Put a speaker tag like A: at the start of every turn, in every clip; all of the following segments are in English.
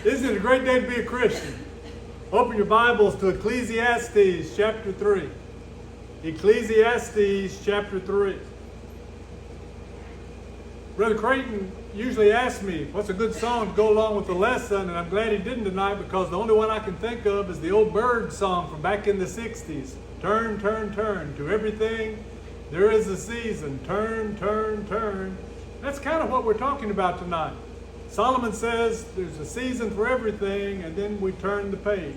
A: Isn't it a great day to be a Christian? Open your Bibles to Ecclesiastes chapter 3. Ecclesiastes chapter 3. Brother Creighton usually asks me, what's a good song to go along with the lesson? And I'm glad he didn't tonight, because the only one I can think of is the old Bird song from back in the 60s. Turn, turn, turn. To everything there is a season. Turn, turn, turn. That's kind of what we're talking about tonight. Solomon says there's a season for everything, and then we turn the page.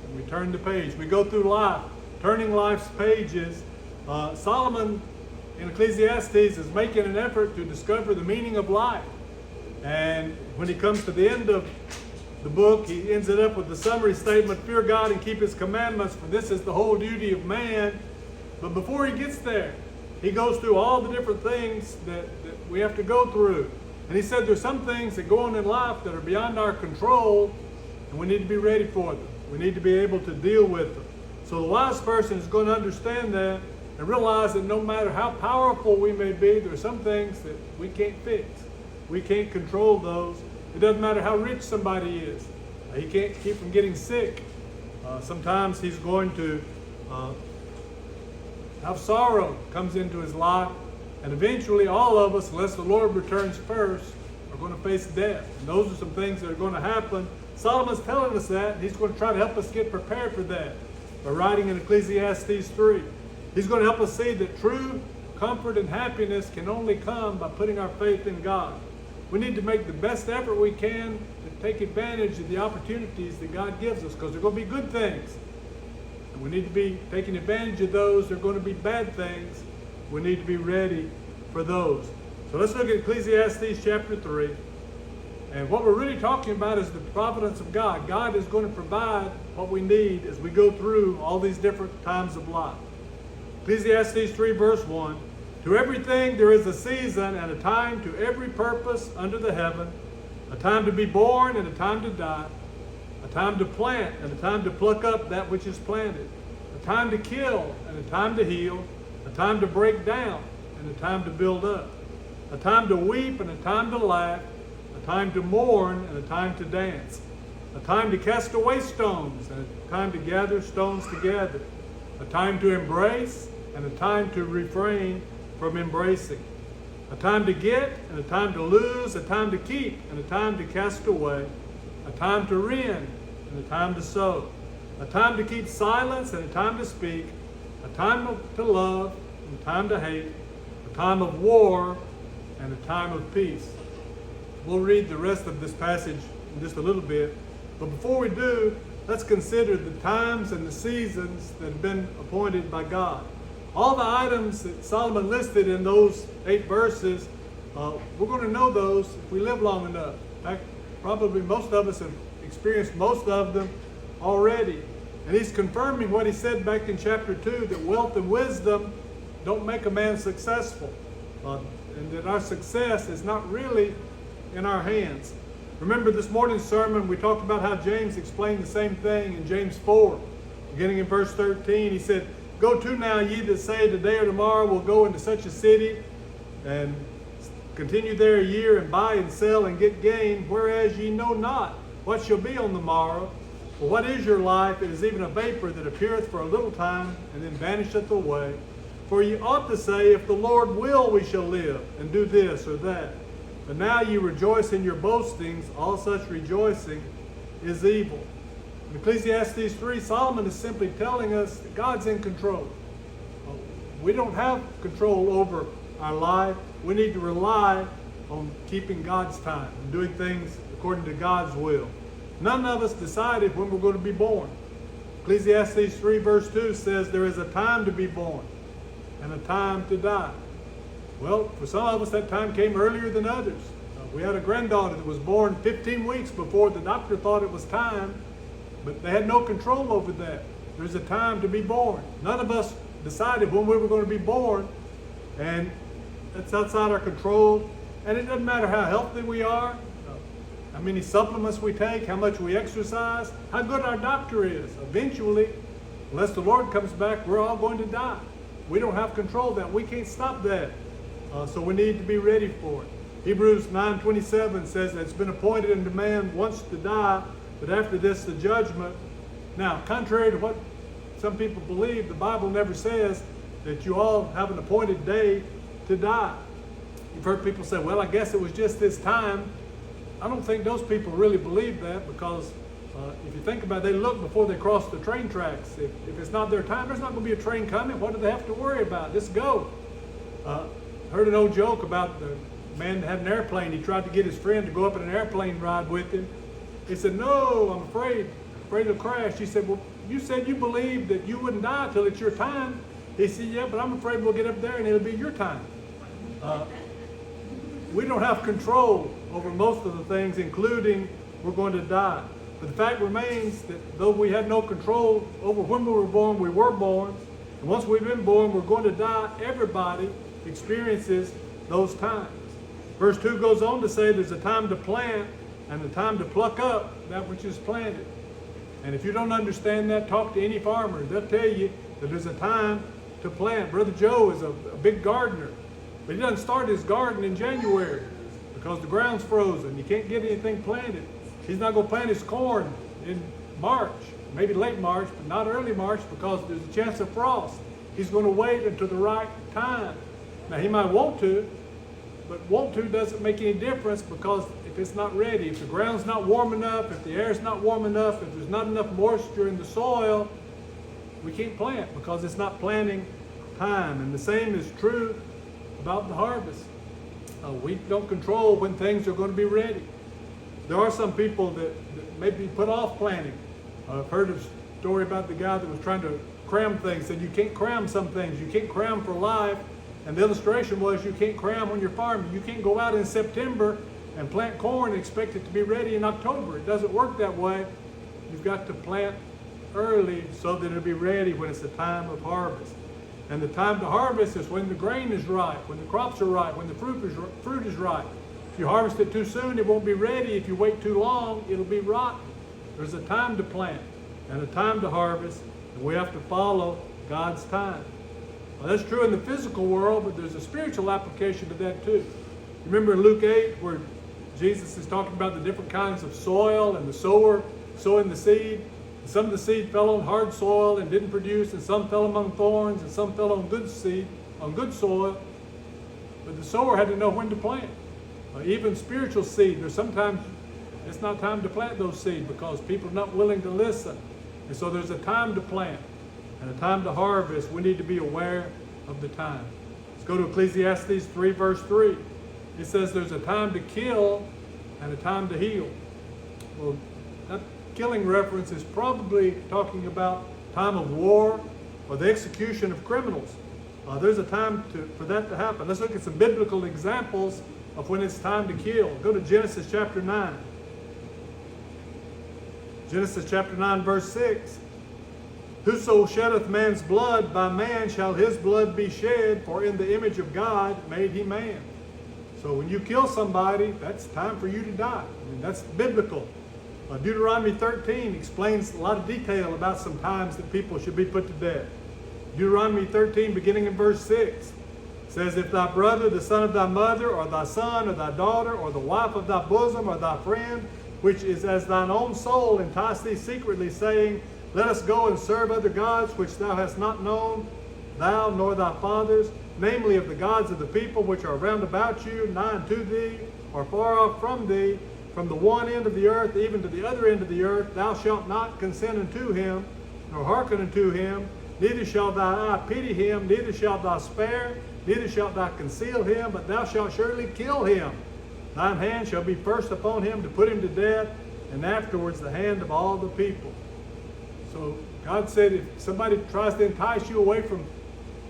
A: And we turn the page. We go through life, turning life's pages. Solomon in Ecclesiastes is making an effort to discover the meaning of life. And when he comes to the end of the book, he ends it up with the summary statement, fear God and keep his commandments, for this is the whole duty of man. But before he gets there, he goes through all the different things that we have to go through. And he said there's some things that go on in life that are beyond our control, and we need to be ready for them. We need to be able to deal with them. So the wise person is going to understand that and realize that no matter how powerful we may be, there are some things that we can't fix. We can't control those. It doesn't matter how rich somebody is. He can't keep from getting sick. Sometimes he's going to have sorrow comes into his life. And eventually all of us, unless the Lord returns first, are going to face death. And those are some things that are going to happen. Solomon's telling us that. He's going to try to help us get prepared for that by writing in Ecclesiastes 3. He's going to help us see that true comfort and happiness can only come by putting our faith in God. We need to make the best effort we can to take advantage of the opportunities that God gives us, because they're going to be good things. And we need to be taking advantage of those. They're going to be bad things. We need to be ready for those. So let's look at Ecclesiastes chapter 3. And what we're really talking about is the providence of God. God is going to provide what we need as we go through all these different times of life. Ecclesiastes 3 verse 1. To everything there is a season and a time to every purpose under the heaven, a time to be born and a time to die, a time to plant and a time to pluck up that which is planted, a time to kill and a time to heal, a time to break down and a time to build up, a time to weep and a time to laugh, a time to mourn and a time to dance, a time to cast away stones and a time to gather stones together, a time to embrace and a time to refrain from embracing, a time to get and a time to lose, a time to keep and a time to cast away, a time to rend and a time to sow, a time to keep silence and a time to speak, a time to love and a time to hate, a time of war and a time of peace. We'll read the rest of this passage in just a little bit. But before we do, let's consider the times and the seasons that have been appointed by God. All the items that Solomon listed in those 8 verses, we're going to know those if we live long enough. In fact, probably most of us have experienced most of them already. And he's confirming what he said back in chapter 2, that wealth and wisdom don't make a man successful. And that our success is not really in our hands. Remember this morning's sermon, we talked about how James explained the same thing in James 4. Beginning in verse 13, he said, Go to now, ye that say, today or tomorrow we'll go into such a city, and continue there a year, and buy and sell and get gain, whereas ye know not what shall be on the morrow. For what is your life? It is even a vapor that appeareth for a little time, and then vanisheth away. For ye ought to say, if the Lord will, we shall live, and do this or that. But now ye rejoice in your boastings. All such rejoicing is evil. In Ecclesiastes 3, Solomon is simply telling us that God's in control. We don't have control over our life. We need to rely on keeping God's time and doing things according to God's will. None of us decided when we're going to be born. Ecclesiastes 3 verse 2 says there is a time to be born and a time to die. Well, for some of us that time came earlier than others. We had a granddaughter that was born 15 weeks before the doctor thought it was time, but they had no control over that. There's a time to be born. None of us decided when we were going to be born, and that's outside our control. And it doesn't matter how healthy we are, how many supplements we take, how much we exercise, how good our doctor is. Eventually, unless the Lord comes back, we're all going to die. We don't have control of that. We can't stop that. So we need to be ready for it. Hebrews 9:27 says that it's been appointed unto man once to die, but after this the judgment. Now, contrary to what some people believe, the Bible never says that you all have an appointed day to die. You've heard people say, well, I guess it was just this time. I don't think those people really believe that, because if you think about it, they look before they cross the train tracks. If it's not their time, there's not going to be a train coming. What do they have to worry about? Just go. Heard an old joke about the man that had an airplane. He tried to get his friend to go up in an airplane ride with him. He said, no, I'm afraid it'll crash. He said, well, you said you believed that you wouldn't die till it's your time. He said, yeah, but I'm afraid we'll get up there and it'll be your time. We don't have control over most of the things, including we're going to die. But the fact remains that though we had no control over when we were born, we were born. And once we've been born, we're going to die. Everybody experiences those times. Verse 2 goes on to say there's a time to plant and a time to pluck up that which is planted. And if you don't understand that, talk to any farmer. They'll tell you that there's a time to plant. Brother Joe is a big gardener, but he doesn't start his garden in January because the ground's frozen. You can't get anything planted. He's not going to plant his corn in March, maybe late March, but not early March, because there's a chance of frost. He's going to wait until the right time. Now, he might want to, but want to doesn't make any difference, because if it's not ready, if the ground's not warm enough, if the air's not warm enough, if there's not enough moisture in the soil, we can't plant because it's not planting time. And the same is true about the harvest. We don't control when things are going to be ready. There are some people that maybe put off planting. I've heard a story about the guy that was trying to cram things, said you can't cram some things. You can't cram for life. And the illustration was you can't cram when you're farming. You can't go out in September and plant corn and expect it to be ready in October. It doesn't work that way. You've got to plant early so that it'll be ready when it's the time of harvest. And the time to harvest is when the grain is ripe, when the crops are ripe, when the fruit is ripe. If you harvest it too soon, it won't be ready. If you wait too long, it'll be rotten. There's a time to plant and a time to harvest, and we have to follow God's time. Well, that's true in the physical world, but there's a spiritual application to that too. Remember in Luke 8 where Jesus is talking about the different kinds of soil and the sower sowing the seed. Some of the seed fell on hard soil and didn't produce, and some fell among thorns, and some fell on good seed, on good soil. But the sower had to know when to plant. Even spiritual seed, there's sometimes it's not time to plant those seeds because people are not willing to listen. And so there's a time to plant and a time to harvest. We need to be aware of the time. Let's go to Ecclesiastes 3 verse 3. It says there's a time to kill and a time to heal. Well, that killing reference is probably talking about time of war or the execution of criminals. There's a time for that to happen. Let's look at some biblical examples of when it's time to kill. Go to Genesis chapter 9. Genesis chapter 9 verse 6. Whoso sheddeth man's blood, by man shall his blood be shed, for in the image of God made he man. So when you kill somebody, that's time for you to die. I mean, that's biblical. Deuteronomy 13 explains a lot of detail about some times that people should be put to death. Deuteronomy 13 beginning in verse 6 says, if thy brother, the son of thy mother, or thy son, or thy daughter, or the wife of thy bosom, or thy friend, which is as thine own soul, entice thee secretly, saying, let us go and serve other gods which thou hast not known, thou nor thy fathers, namely of the gods of the people which are round about you, nigh unto thee, or far off from thee, from the one end of the earth even to the other end of the earth, thou shalt not consent unto him, nor hearken unto him, neither shall thy eye pity him, neither shalt thou spare, neither shalt thou conceal him, but thou shalt surely kill him. Thine hand shall be first upon him to put him to death, and afterwards the hand of all the people. So God said if somebody tries to entice you away from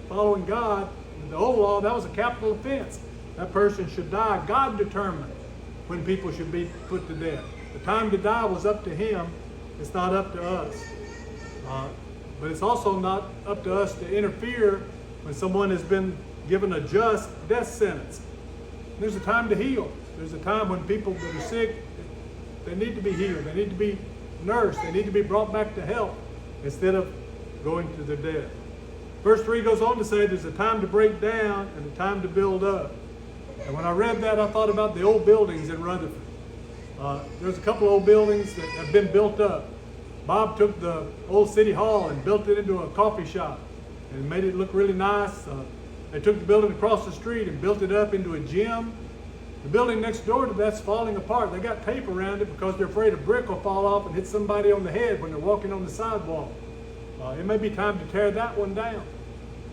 A: following God, in the old law, that was a capital offense. That person should die. God determined when people should be put to death. The time to die was up to him. It's not up to us. But it's also not up to us to interfere when someone has been given a just death sentence. There's a time to heal. There's a time when people that are sick, they need to be healed. They need to be nursed. They need to be brought back to health instead of going to their death. Verse 3 goes on to say there's a time to break down and a time to build up. And when I read that, I thought about the old buildings in Rutherford. There's a couple old buildings that have been built up. Bob took the old city hall and built it into a coffee shop and made it look really nice. They took the building across the street and built it up into a gym. The building next door to that's falling apart. They got tape around it because they're afraid a brick will fall off and hit somebody on the head when they're walking on the sidewalk. It may be time to tear that one down.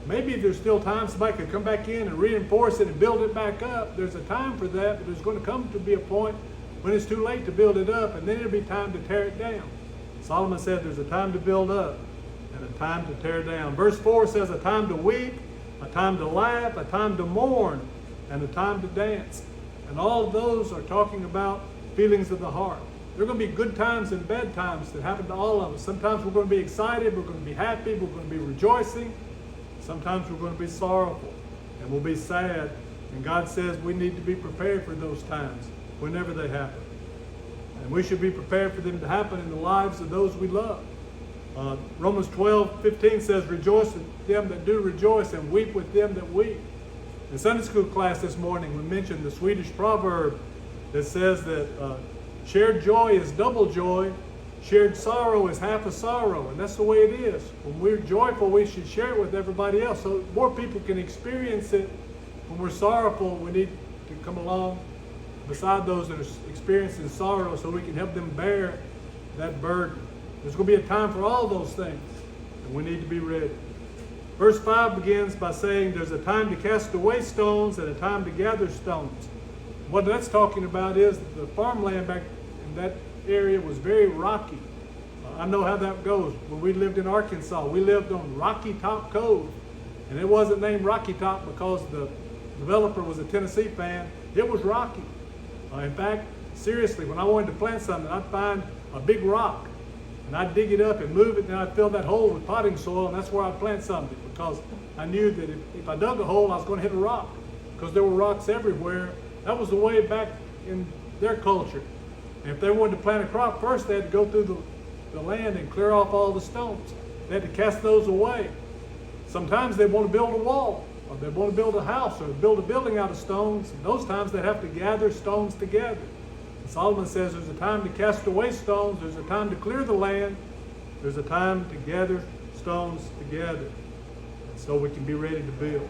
A: Maybe there's still time somebody could come back in and reinforce it and build it back up. There's a time for that, but there's going to come to be a point when it's too late to build it up, and then it'll be time to tear it down. Solomon said there's a time to build up and a time to tear down. Verse 4 says a time to weep, a time to laugh, a time to mourn, and a time to dance. And all of those are talking about feelings of the heart. There are going to be good times and bad times that happen to all of us. Sometimes we're going to be excited, we're going to be happy, we're going to be rejoicing. Sometimes we're going to be sorrowful and we'll be sad. And God says we need to be prepared for those times whenever they happen. And we should be prepared for them to happen in the lives of those we love. Romans 12:15 says, rejoice with them that do rejoice and weep with them that weep. In Sunday school class this morning, we mentioned the Swedish proverb that says that shared joy is double joy, shared sorrow is half a sorrow, and that's the way it is. When we're joyful, we should share it with everybody else so more people can experience it. When we're sorrowful, we need to come along beside those that are experiencing sorrow so we can help them bear that burden. There's going to be a time for all those things, and we need to be ready. Verse 5 begins by saying there's a time to cast away stones and a time to gather stones. What that's talking about is the farmland back in that area was very rocky. I know how that goes. When we lived in Arkansas, we lived on Rocky Top Cove, and it wasn't named Rocky Top because the developer was a Tennessee fan. It was rocky. In fact, seriously, when I wanted to plant something, I'd find a big rock, and I'd dig it up and move it, and I'd fill that hole with potting soil, and that's where I'd plant something, because I knew that if I dug a hole, I was going to hit a rock, because there were rocks everywhere. That was the way back in their culture. And if they wanted to plant a crop, first they had to go through the land and clear off all the stones. They had to cast those away. Sometimes they want to build a wall, or they want to build a house, or build a building out of stones. And those times they have to gather stones together. And Solomon says there's a time to cast away stones, there's a time to clear the land, there's a time to gather stones together, and so we can be ready to build.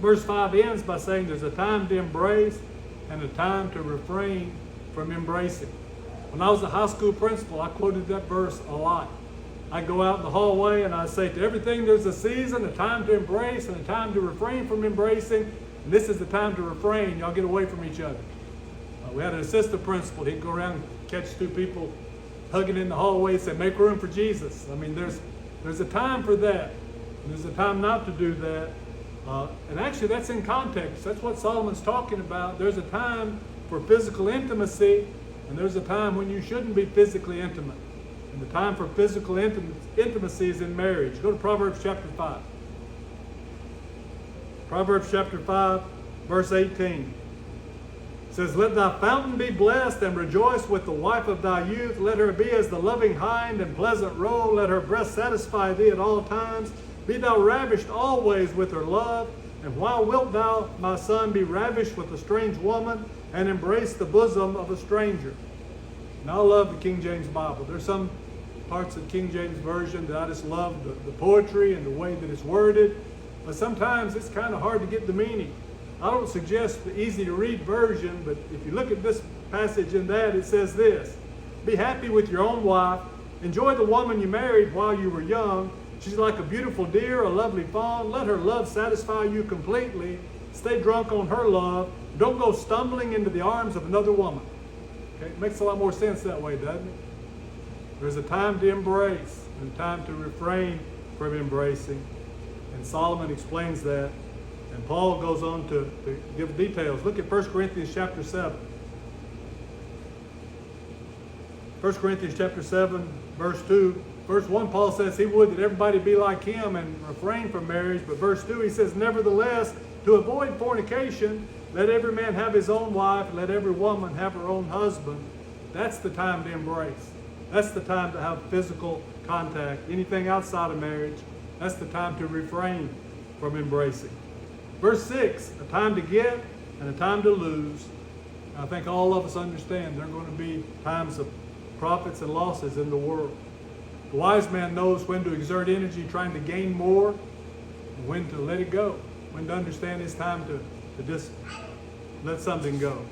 A: Verse 5 ends by saying there's a time to embrace and a time to refrain from embracing. When I was a high school principal, I quoted that verse a lot. I'd go out in the hallway and I'd say, to everything there's a season, a time to embrace and a time to refrain from embracing. And this is the time to refrain. Y'all get away from each other. We had an assistant principal. He'd go around and catch two people hugging in the hallway and say, make room for Jesus. I mean, there's a time for that. And there's a time not to do that. And actually, that's in context. That's what Solomon's talking about. There's a time for physical intimacy, and there's a time when you shouldn't be physically intimate. And the time for physical intimacy is in marriage. Go to Proverbs chapter 5. Proverbs chapter 5, verse 18. It says, let thy fountain be blessed, and rejoice with the wife of thy youth. Let her be as the loving hind and pleasant roe. Let her breast satisfy thee at all times. Be thou ravished always with her love. And why wilt thou, my son, be ravished with a strange woman, and embrace the bosom of a stranger? Now, I love the King James Bible. There's some parts of the King James Version that I just love the poetry and the way that it's worded. But sometimes it's kind of hard to get the meaning. I don't suggest the easy to read version, but if you look at this passage in that, it says this: be happy with your own wife. Enjoy the woman you married while you were young. She's like a beautiful deer, a lovely fawn. Let her love satisfy you completely. Stay drunk on her love. Don't go stumbling into the arms of another woman. Okay? It makes a lot more sense that way, doesn't it? There's a time to embrace and a time to refrain from embracing. And Solomon explains that. And Paul goes on to give details. Look at 1 Corinthians chapter 7. 1 Corinthians chapter 7, verse 2. Verse 1, Paul says he would that everybody be like him and refrain from marriage. But verse 2, he says, nevertheless, to avoid fornication, let every man have his own wife, let every woman have her own husband. That's the time to embrace. That's the time to have physical contact. Anything outside of marriage, that's the time to refrain from embracing. Verse 6, a time to get and a time to lose. I think all of us understand there are going to be times of profits and losses in the world. The wise man knows when to exert energy trying to gain more and when to let it go, when to understand it's time to just let something go.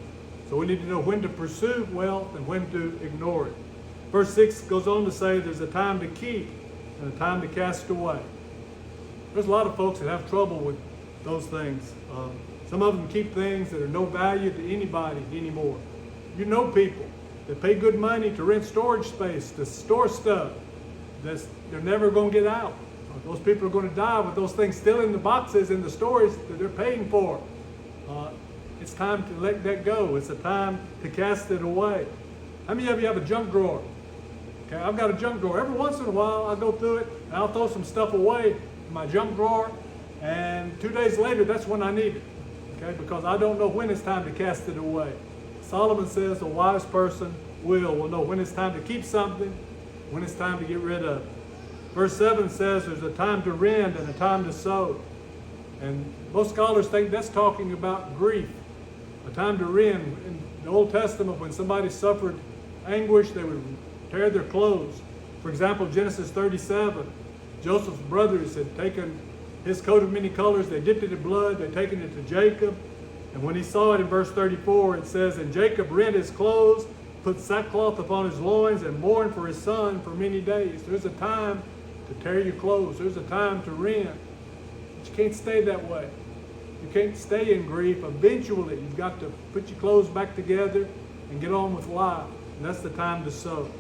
A: So we need to know when to pursue wealth and when to ignore it. Verse 6 goes on to say there's a time to keep and a time to cast away. There's a lot of folks that have trouble with those things. Some of them keep things that are no value to anybody anymore. You know people that pay good money to rent storage space, to store stuff they're never going to get out. Those people are going to die with those things still in the boxes in the storage that they're paying for. It's time to let that go. It's a time to cast it away. How many of you have a junk drawer? Okay, I've got a junk drawer. Every once in a while, I'll go through it and I'll throw some stuff away in my junk drawer, and 2 days later, that's when I need it. Okay, because I don't know when it's time to cast it away. Solomon says a wise person will know when it's time to keep something, when it's time to get rid of it. Verse 7 says there's a time to rend and a time to sow. And most scholars think that's talking about grief. A time to rend. In the Old Testament, when somebody suffered anguish, they would tear their clothes. For example, Genesis 37, Joseph's brothers had taken his coat of many colors, they dipped it in blood, they'd taken it to Jacob. And when he saw it in verse 34, it says, and Jacob rent his clothes, put sackcloth upon his loins, and mourned for his son for many days. There's a time to tear your clothes. There's a time to rend. But you can't stay that way. You can't stay in grief. Eventually, you've got to put your clothes back together and get on with life. And that's the time to sow.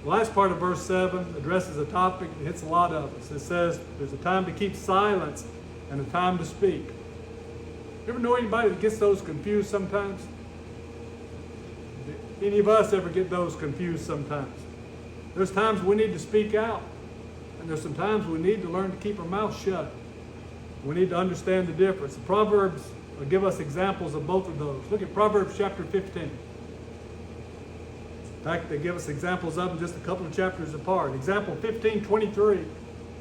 A: The last part of verse 7 addresses a topic that hits a lot of us. It says there's a time to keep silence and a time to speak. You ever know anybody that gets those confused sometimes? Any of us ever get those confused sometimes? There's times we need to speak out, and there's some times we need to learn to keep our mouth shut. We need to understand the difference. The Proverbs will give us examples of both of those. Look at Proverbs chapter 15. In fact, they give us examples of them just a couple of chapters apart. Example 15:23,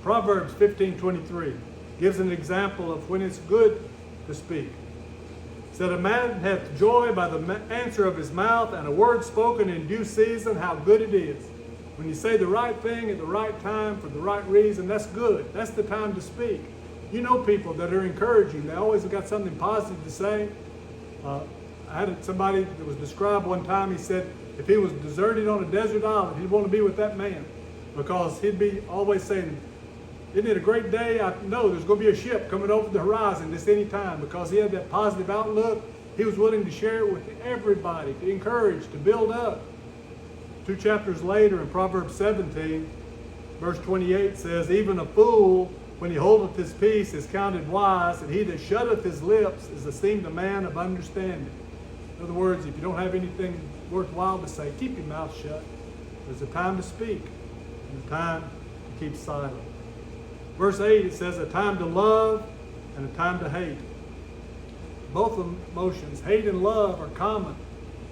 A: Proverbs 15:23 gives an example of when it's good to speak. It said, a man hath joy by the answer of his mouth, and a word spoken in due season, how good it is. When you say the right thing at the right time for the right reason, that's good. That's the time to speak. You know people that are encouraging. They always have got something positive to say. I had somebody that was described one time. He said if he was deserted on a desert island, he'd want to be with that man because he'd be always saying, isn't it a great day? I know there's going to be a ship coming over the horizon this any time, because he had that positive outlook. He was willing to share it with everybody, to encourage, to build up. 2 chapters later in Proverbs 17, verse 28 says, even a fool, when he holdeth his peace, is counted wise, and he that shutteth his lips is esteemed a man of understanding. In other words, if you don't have anything worthwhile to say, keep your mouth shut. There's a time to speak and a time to keep silent. Verse 8, it says a time to love and a time to hate. Both emotions, hate and love, are common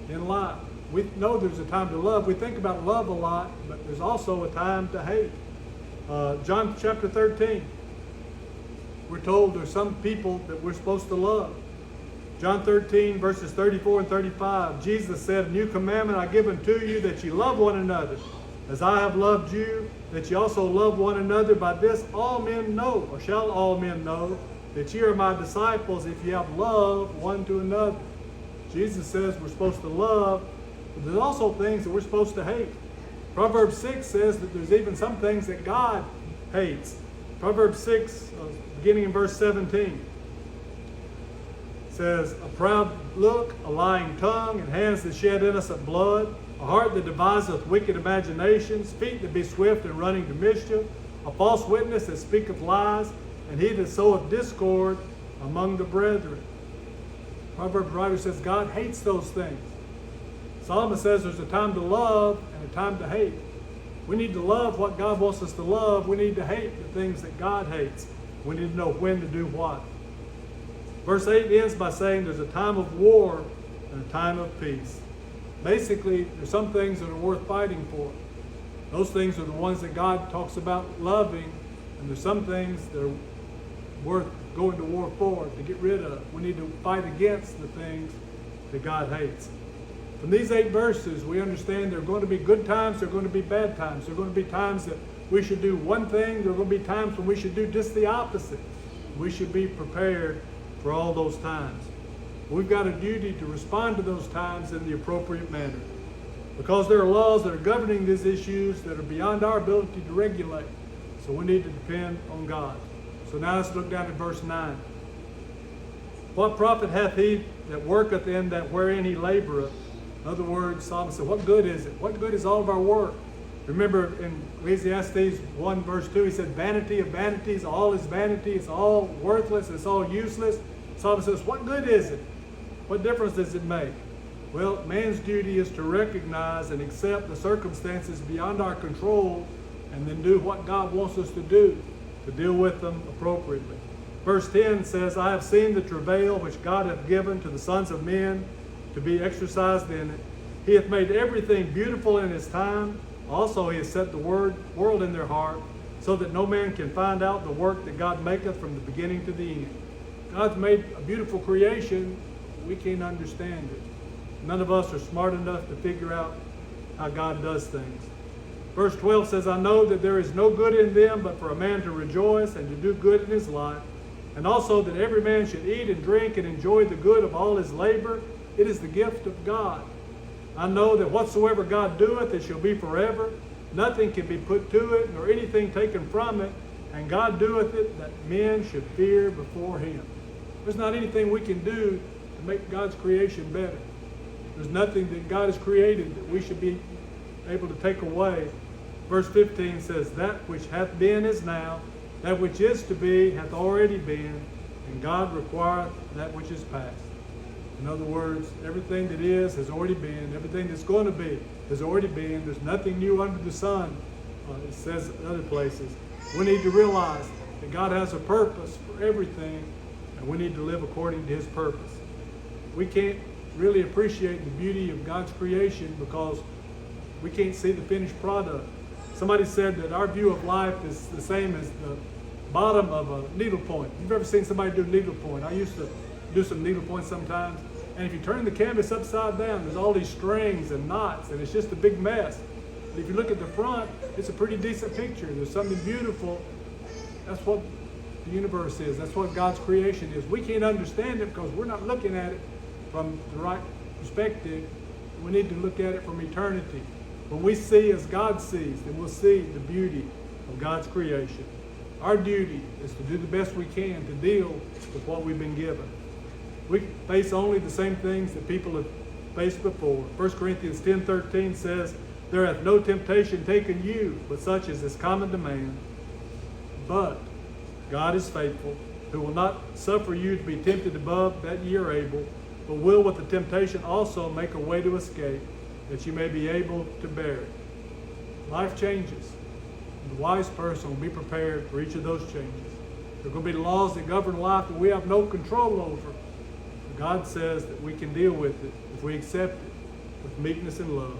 A: in life. We know there's a time to love. We think about love a lot, but there's also a time to hate. John chapter 13, we're told there's some people that we're supposed to love. John 13, verses 34 and 35, Jesus said, a new commandment I give unto you, that ye love one another. As I have loved you, that ye also love one another. By this all men know, or shall all men know, that ye are my disciples, if ye have love one to another. Jesus says we're supposed to love, but there's also things that we're supposed to hate. Proverbs 6 says that there's even some things that God hates. Proverbs 6, beginning in verse 17, says, a proud look, a lying tongue, and hands that shed innocent blood, a heart that deviseth wicked imaginations, feet that be swift in running to mischief, a false witness that speaketh lies, and he that soweth discord among the brethren. Proverbs writer says God hates those things. Solomon says there's a time to love and a time to hate. We need to love what God wants us to love. We need to hate the things that God hates. We need to know when to do what. Verse 8 ends by saying there's a time of war and a time of peace. Basically, there's some things that are worth fighting for. Those things are the ones that God talks about loving, and there's some things that are worth go into war for, to get rid of. We need to fight against the things that God hates. From these 8 verses, we understand there are going to be good times, there are going to be bad times. There are going to be times that we should do one thing, there are going to be times when we should do just the opposite. We should be prepared for all those times. We've got a duty to respond to those times in the appropriate manner, because there are laws that are governing these issues that are beyond our ability to regulate. So we need to depend on God. So now let's look down at verse 9. What profit hath he that worketh in that wherein he laboreth? In other words, Solomon said, what good is it? What good is all of our work? Remember in Ecclesiastes 1 verse 2, he said, vanity of vanities, all is vanity, it's all worthless, it's all useless. Solomon says, what good is it? What difference does it make? Well, man's duty is to recognize and accept the circumstances beyond our control and then do what God wants us to do to deal with them appropriately. Verse 10 says, I have seen the travail which God hath given to the sons of men to be exercised in it. He hath made everything beautiful in his time. Also he has set the world in their heart, so that no man can find out the work that God maketh from the beginning to the end. God's made a beautiful creation. We can't understand it. None of us are smart enough to figure out how God does things. Verse 12 says, I know that there is no good in them but for a man to rejoice and to do good in his life, and also that every man should eat and drink and enjoy the good of all his labor. It is the gift of God. I know that whatsoever God doeth, it shall be forever. Nothing can be put to it, nor anything taken from it. And God doeth it, that men should fear before him. There's not anything we can do to make God's creation better. There's nothing that God has created that we should be able to take away. Verse 15 says, that which hath been is now, that which is to be hath already been, and God requireth that which is past. In other words, everything that is has already been. Everything that's going to be has already been. There's nothing new under the sun, it says in other places. We need to realize that God has a purpose for everything, and we need to live according to his purpose. We can't really appreciate the beauty of God's creation because we can't see the finished product. Somebody said that our view of life is the same as the bottom of a needlepoint. You've ever seen somebody do needlepoint? I used to do some needlepoint sometimes. And if you turn the canvas upside down, there's all these strings and knots, and it's just a big mess. But if you look at the front, it's a pretty decent picture. There's something beautiful. That's what the universe is. That's what God's creation is. We can't understand it because we're not looking at it from the right perspective. We need to look at it from eternity. When we see as God sees, then we'll see the beauty of God's creation. Our duty is to do the best we can to deal with what we've been given. We face only the same things that people have faced before. 1 Corinthians 10:13 says, there hath no temptation taken you, but such as is common to man. But God is faithful, who will not suffer you to be tempted above that ye are able, but will with the temptation also make a way to escape, that you may be able to bear it. Life changes. The wise person will be prepared for each of those changes. There are going to be laws that govern life that we have no control over. God says that we can deal with it if we accept it with meekness and love.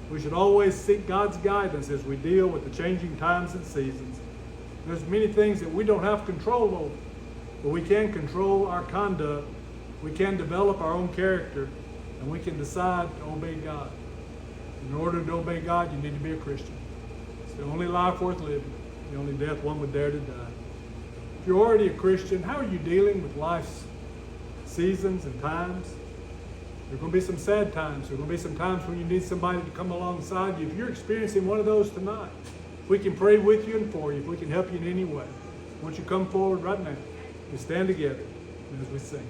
A: We should always seek God's guidance as we deal with the changing times and seasons. There's many things that we don't have control over, but we can control our conduct. We can develop our own character, and we can decide to obey God. In order to obey God, you need to be a Christian. It's the only life worth living, the only death one would dare to die. If you're already a Christian, how are you dealing with life's seasons and times? There are going to be some sad times. There are going to be some times when you need somebody to come alongside you. If you're experiencing one of those tonight, we can pray with you and for you. If we can help you in any way, won't you come forward right now? We stand together as we sing.